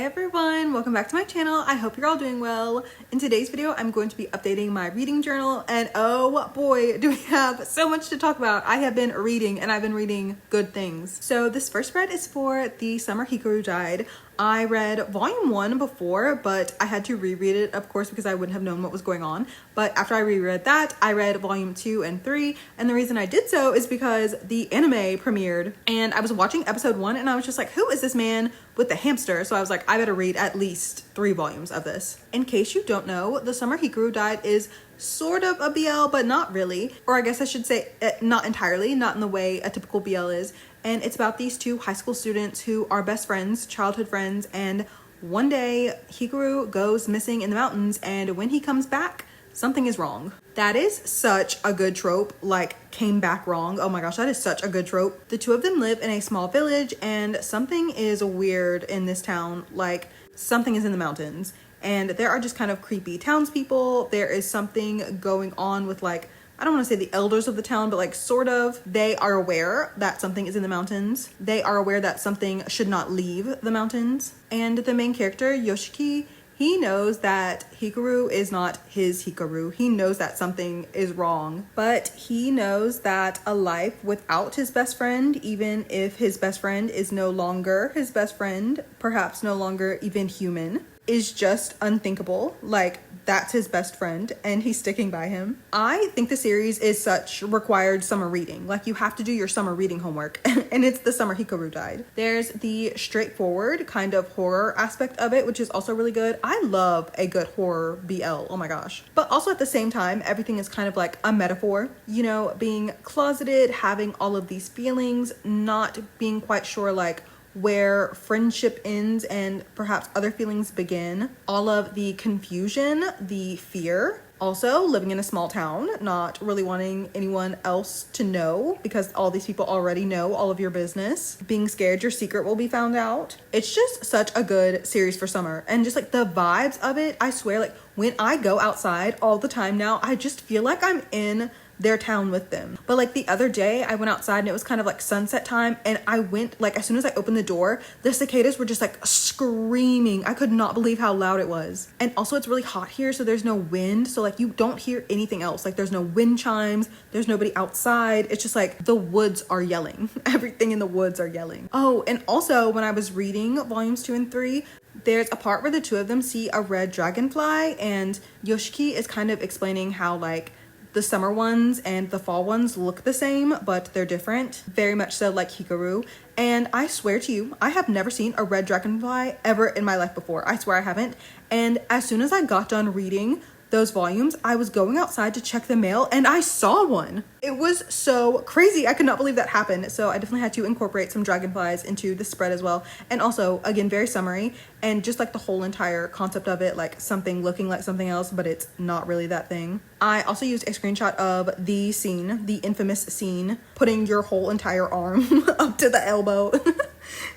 everyone, welcome back to my channel. I hope you're all doing well. In today's video, I'm going to be updating my reading journal, and oh boy, do we have so much to talk about. I have been reading, and I've been reading good things. So this first spread is for the Summer Hikaru Guide. I read volume 1 before, but I had to reread it, of course, because I wouldn't have known what was going on. But after I reread that, I read volume 2 and 3. And the reason I did so is because the anime premiered and I was watching episode 1 and I was just like, who is this man with the hamster? So I was like, I better read at least 3 volumes of this. In case you don't know, the Summer Hikaru Guide is sort of a BL, but not really. Or I guess I should say not entirely, not in the way a typical BL is. And it's about these 2 high school students who are best friends, childhood friends, and one day Hikaru goes missing in the mountains, and when he comes back, something is wrong. That is such a good trope, like came back wrong. Oh my gosh, that is such a good trope. The 2 of them live in a small village, and something is weird in this town, like something is in the mountains. And there are just kind of creepy townspeople. There is something going on with, like, I don't want to say the elders of the town, but like sort of. They are aware that something is in the mountains. They are aware that something should not leave the mountains. And the main character, Yoshiki, he knows that Hikaru is not his Hikaru. He knows that something is wrong, but he knows that a life without his best friend, even if his best friend is no longer his best friend, perhaps no longer even human, is just unthinkable. Like, that's his best friend and he's sticking by him. I think the series is such required summer reading. Like, you have to do your summer reading homework and it's the Summer Hikaru Guide. There's the straightforward kind of horror aspect of it, which is also really good. I love a good horror BL, oh my gosh. But also at the same time, everything is kind of like a metaphor, you know, being closeted, having all of these feelings, not being quite sure like where friendship ends and perhaps other feelings begin. All of the confusion, the fear. Also living in a small town, not really wanting anyone else to know because all these people already know all of your business. Being scared your secret will be found out. It's just such a good series for summer. And just like the vibes of it, I swear, like when I go outside all the time now, I just feel like I'm in their town with them. But like the other day I went outside and it was kind of like sunset time, and I went, like as soon as I opened the door, the cicadas were just like screaming. I could not believe how loud it was. And also it's really hot here, so there's no wind, so like you don't hear anything else. Like there's no wind chimes, there's nobody outside. It's just like the woods are yelling. Everything in the woods are yelling. Oh, and also when I was reading volumes 2 and 3, there's a part where the 2 of them see a red dragonfly, and Yoshiki is kind of explaining how like the summer ones and the fall ones look the same, but they're different. Very much so like Hikaru. And I swear to you, I have never seen a red dragonfly ever in my life before. I swear I haven't. And as soon as I got done reading those volumes, I was going outside to check the mail and I saw one. It was so crazy. I could not believe that happened. So I definitely had to incorporate some dragonflies into the spread as well. And also, again, very summery, and just like the whole entire concept of it, like something looking like something else, but it's not really that thing. I also used a screenshot of the scene, the infamous scene, putting your whole entire arm up to the elbow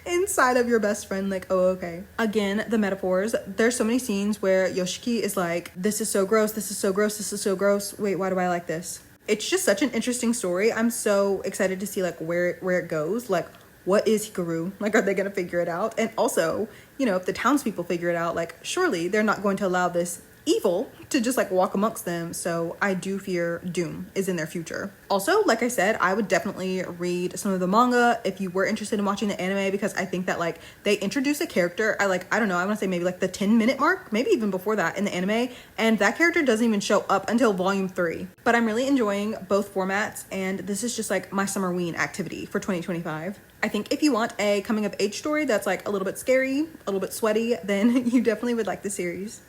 inside of your best friend, like, oh, okay. Again, the metaphors. There's so many scenes where Yoshiki is like, this is so gross, this is so gross, this is so gross. Wait, why do I like this? It's just such an interesting story. I'm so excited to see like where it goes. Like, what is Hikaru? Like, are they gonna figure it out? And also, you know, if the townspeople figure it out, like surely they're not going to allow this evil to just like walk amongst them. So I do fear doom is in their future. Also, like I said, I would definitely read some of the manga if you were interested in watching the anime, because I think that like they introduce a character, I don't know, I want to say maybe like the 10-minute mark, maybe even before that in the anime, and that character doesn't even show up until volume 3. But I'm really enjoying both formats, and this is just like my summerween activity for 2025. I think if you want a coming of age story that's like a little bit scary, a little bit sweaty, then you definitely would like the series.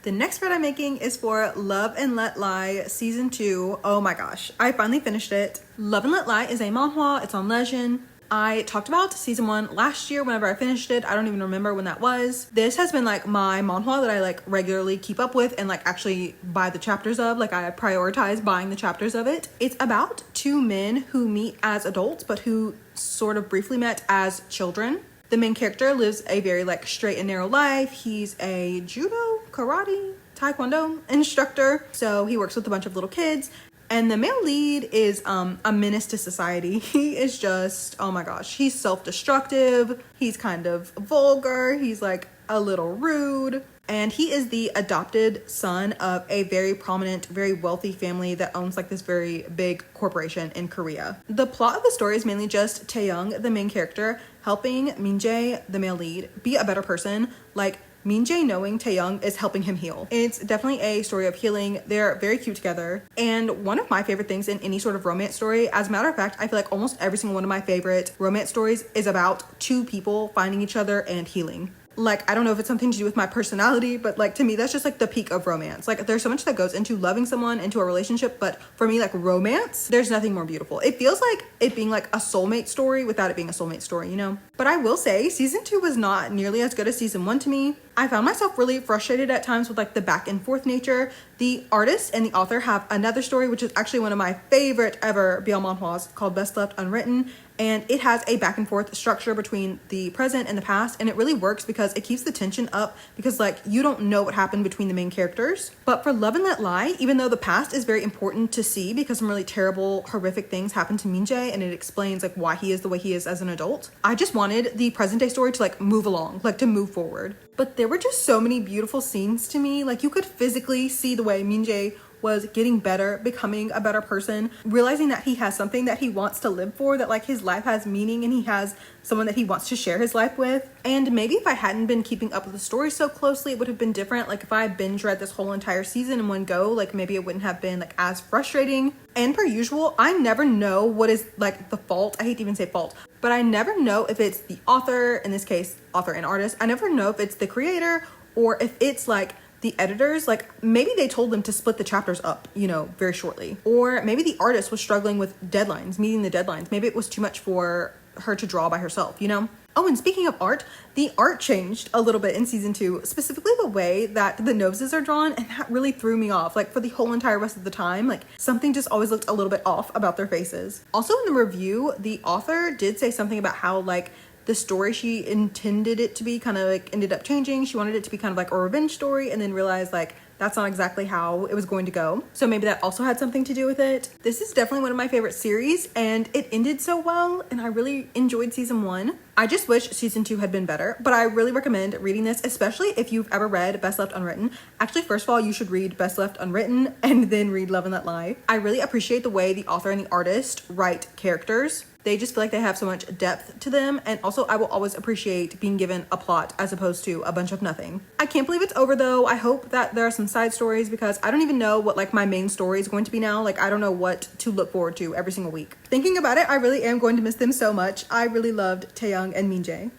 The next spread I'm making is for Love and Let Lie Season 2. Oh my gosh, I finally finished it. Love and Let Lie is a manhwa, it's on Legend. I talked about Season 1 last year whenever I finished it. I don't even remember when that was. This has been like my manhwa that I like regularly keep up with and like actually buy the chapters of. Like I prioritize buying the chapters of it. It's about 2 men who meet as adults but who sort of briefly met as children. The main character lives a very like straight and narrow life. He's a judo, karate, taekwondo instructor. So he works with a bunch of little kids And the male lead is a menace to society. He is just, oh my gosh, he's self-destructive. He's kind of vulgar. He's like a little rude. And he is the adopted son of a very prominent, very wealthy family that owns like this very big corporation in Korea. The plot of the story is mainly just Taeyoung, the main character, helping Minjae, the male lead, be a better person. Like, Minjae knowing Taeyoung is helping him heal. It's definitely a story of healing. They're very cute together. And one of my favorite things in any sort of romance story, as a matter of fact, I feel like almost every single one of my favorite romance stories is about two people finding each other and healing. Like, I don't know if it's something to do with my personality, but like to me, that's just like the peak of romance. Like, there's so much that goes into loving someone, into a relationship, but for me, like romance, there's nothing more beautiful. It feels like it being like a soulmate story without it being a soulmate story, you know? But I will say season 2 was not nearly as good as season 1 to me. I found myself really frustrated at times with like the back and forth nature. The artist and the author have another story, which is actually one of my favorite ever blmanhwas, called Best Left Unwritten. And it has a back and forth structure between the present and the past, and it really works because it keeps the tension up, because like you don't know what happened between the main characters. But for Love and Let Lie, even though the past is very important to see because some really terrible, horrific things happened to Minjae, and it explains like why he is the way he is as an adult, I just wanted the present day story to like move along, like to move forward. But there were just so many beautiful scenes to me. Like, you could physically see the way Minjae was getting better, becoming a better person, realizing that he has something that he wants to live for, that like his life has meaning and he has someone that he wants to share his life with. And maybe if I hadn't been keeping up with the story so closely, it would have been different. Like, if I had binge read this whole entire season in one go, like maybe it wouldn't have been like as frustrating. And per usual, I never know what is like the fault. I hate to even say fault, but I never know if it's the author, in this case, author and artist. I never know if it's the creator or if it's like the editors. Like, maybe they told them to split the chapters up, you know, very shortly. Or maybe the artist was struggling with deadlines, meeting the deadlines. Maybe it was too much for her to draw by herself, you know? Oh, and speaking of art, the art changed a little bit in season 2, specifically the way that the noses are drawn, and that really threw me off. Like, for the whole entire rest of the time, like something just always looked a little bit off about their faces. Also in the review, the author did say something about how like the story she intended it to be kind of like ended up changing. She wanted it to be kind of like a revenge story, and then realized like that's not exactly how it was going to go. So maybe that also had something to do with it. This is definitely one of my favorite series, and it ended so well, and I really enjoyed season 1. I just wish season 2 had been better, but I really recommend reading this, especially if you've ever read Best Left Unwritten. Actually, first of all, you should read Best Left Unwritten and then read Love and Let Lie. I really appreciate the way the author and the artist write characters. They just feel like they have so much depth to them. And also, I will always appreciate being given a plot as opposed to a bunch of nothing. I can't believe it's over though. I hope that there are some side stories, because I don't even know what like my main story is going to be now. Like, I don't know what to look forward to every single week. Thinking about it, I really am going to miss them so much. I really loved Taeyoung and Minjae.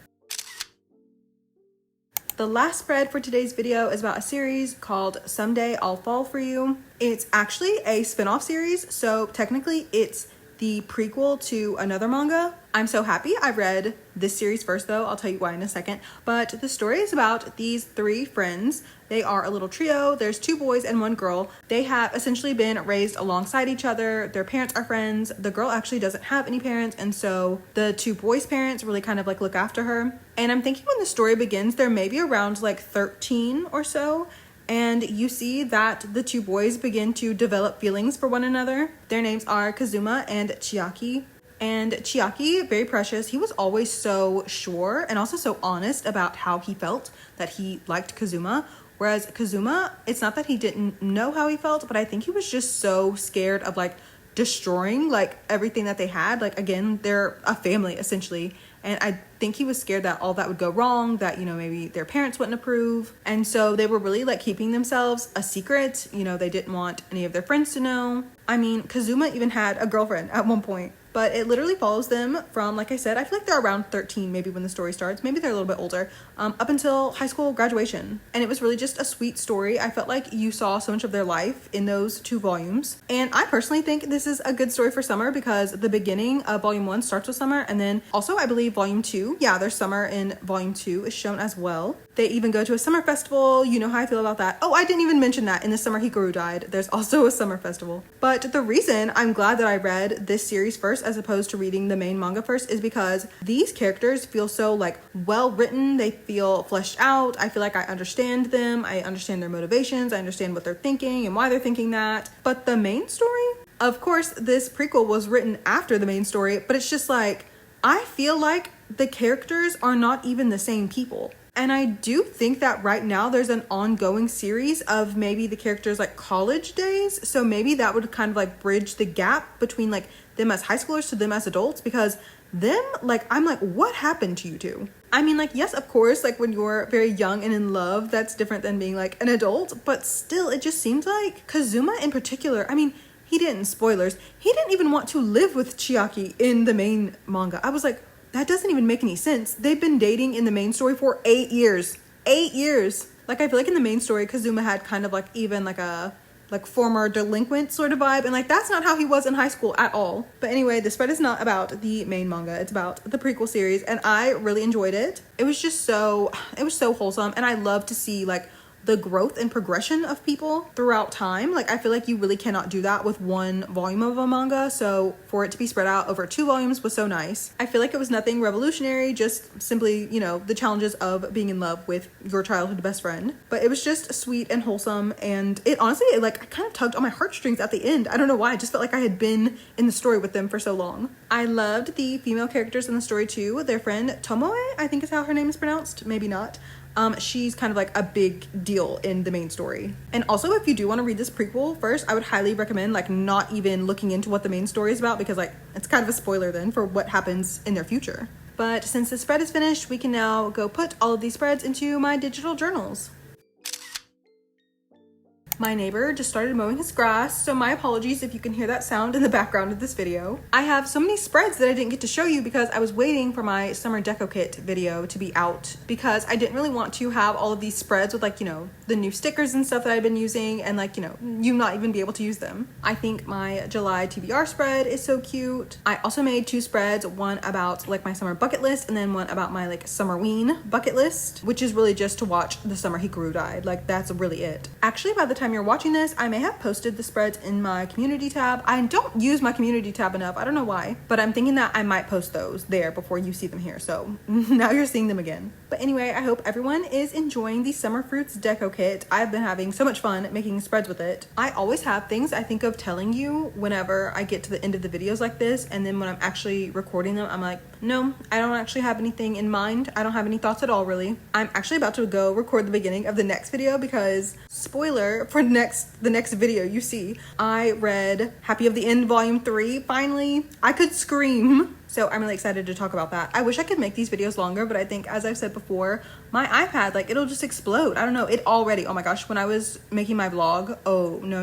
The last spread for today's video is about a series called Someday I'll Fall For You. It's actually a spin-off series, so technically it's the prequel to another manga. I'm so happy I read this series first though. I'll tell you why in a second. But the story is about these 3 friends. They are a little trio. There's 2 boys and 1 girl. They have essentially been raised alongside each other. Their parents are friends. The girl actually doesn't have any parents, and so the 2 boys' parents really kind of like look after her. And I'm thinking when the story begins, they're maybe around like 13 or so. And you see that the 2 boys begin to develop feelings for one another. Their names are Kazuma and Chiaki. And Chiaki, very precious, he was always so sure and also so honest about how he felt, that he liked Kazuma. Whereas Kazuma, it's not that he didn't know how he felt, but I think he was just so scared of like destroying like everything that they had. Like, again, they're a family essentially. And I think he was scared that all that would go wrong, that, you know, maybe their parents wouldn't approve. And so they were really like keeping themselves a secret. You know, they didn't want any of their friends to know. I mean, Kazuma even had a girlfriend at one point. But it literally follows them from, like I said, I feel like they're around 13 maybe when the story starts. Maybe they're a little bit older, up until high school graduation. And it was really just a sweet story. I felt like you saw so much of their life in those 2 volumes. And I personally think this is a good story for summer, because the beginning of volume 1 starts with summer. And then also, I believe volume 2, yeah, there's summer in volume 2 is shown as well. They even go to a summer festival. You know how I feel about that. Oh, I didn't even mention that in the summer Hikaru died, there's also a summer festival. But the reason I'm glad that I read this series first as opposed to reading the main manga first is because these characters feel so like well written. They feel fleshed out. I feel like I understand them. I understand their motivations. I understand what they're thinking and why they're thinking that. But the main story, Of course, this prequel was written after the main story, but it's just like, I feel like the characters are not even the same people. And I do think that right now there's an ongoing series of maybe the characters like college days. So maybe that would kind of like bridge the gap between like them as high schoolers to them as adults, because them, like, I'm like, what happened to you two? I mean, like, yes, of course, like when you're very young and in love, that's different than being like an adult, but still, it just seems like Kazuma in particular, I mean, he didn't, spoilers, he didn't even want to live with Chiaki in the main manga. I was like, that doesn't even make any sense. They've been dating in the main story for 8 years. 8 years. Like, I feel like in the main story, Kazuma had kind of like even like a like former delinquent sort of vibe, and like that's not how he was in high school at all. But anyway, the spread is not about the main manga, it's about the prequel series, and I really enjoyed it. It was so wholesome, and I love to see like the growth and progression of people throughout time. Like, I feel like you really cannot do that with one volume of a manga, so for it to be spread out over 2 volumes was so nice. I feel like it was nothing revolutionary, just simply, you know, the challenges of being in love with your childhood best friend. But it was just sweet and wholesome, and it honestly, it like kind of tugged on my heartstrings at the end. I don't know why, I just felt like I had been in the story with them for so long. I loved the female characters in the story too. Their friend Tomo, I think is how her name is pronounced, maybe not. She's kind of like a big deal in the main story. And also, if you do want to read this prequel first, I would highly recommend like not even looking into what the main story is about, because like it's kind of a spoiler then for what happens in their future. But since the spread is finished, we can now go put all of these spreads into my digital journals. My neighbor just started mowing his grass, so my apologies if you can hear that sound in the background of this video. I have so many spreads that I didn't get to show you because I was waiting for my summer deco kit video to be out, because I didn't really want to have all of these spreads with like, you know, the new stickers and stuff that I've been using, and like, you know, you not even be able to use them. I think my July TBR spread is so cute. I also made 2 spreads, one about like my summer bucket list and then one about my like summerween bucket list, which is really just to watch the summer hikaru died. Like, that's really it. Actually, by the time you're watching this, I may have posted the spreads in my community tab. I don't use my community tab enough, I don't know why, but I'm thinking that I might post those there before you see them here, so now you're seeing them again. But anyway, I hope everyone is enjoying the summer fruits deco kit. I've been having so much fun making spreads with it. I always have things I think of telling you whenever I get to the end of the videos like this, and then when I'm actually recording them, I'm like, no, I don't actually have anything in mind. I don't have any thoughts at all, really. I'm actually about to go record the beginning of the next video because, spoiler for the next video you see, I read Happy of the End Volume 3 finally. I could scream. So I'm really excited to talk about that. I wish I could make these videos longer, but I think, as I've said before, my iPad, like, it'll just explode. I don't know, it already, oh my gosh, when I was making my vlog, oh, no.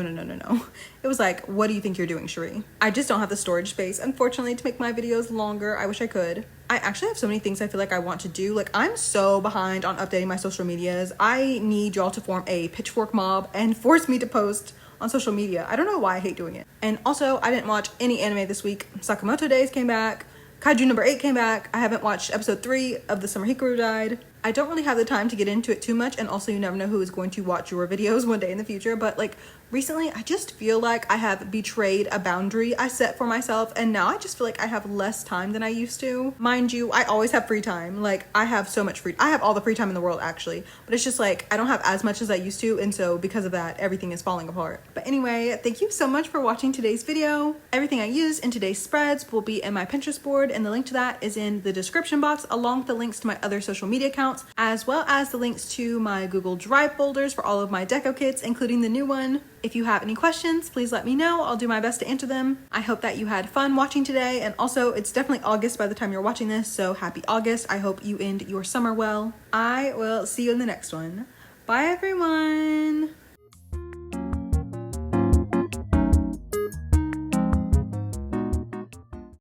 It was like, what do you think you're doing, Sheree? I just don't have the storage space, unfortunately, to make my videos longer. I wish I could. I actually have so many things I feel like I want to do. Like, I'm so behind on updating my social medias. I need y'all to form a pitchfork mob and force me to post on social media. I don't know why I hate doing it. And also, I didn't watch any anime this week. Sakamoto Days came back. Kaiju number 8 came back. I haven't watched episode 3 of The Summer Hikaru Died. I don't really have the time to get into it too much, and also you never know who is going to watch your videos one day in the future, but like recently I just feel like I have betrayed a boundary I set for myself, and now I just feel like I have less time than I used to. Mind you, I always have free time. Like, I have so much I have all the free time in the world actually, but it's just like I don't have as much as I used to, and so because of that, everything is falling apart. But anyway, thank you so much for watching today's video. Everything I used in today's spreads will be in my Pinterest board, and the link to that is in the description box, along with the links to my other social media accounts, as well as the links to my Google Drive folders for all of my deco kits, including the new one. If you have any questions, please let me know. I'll do my best to answer them. I hope that you had fun watching today, and also it's definitely August by the time you're watching this, so happy August. I hope you end your summer well. I will see you in the next one. Bye everyone.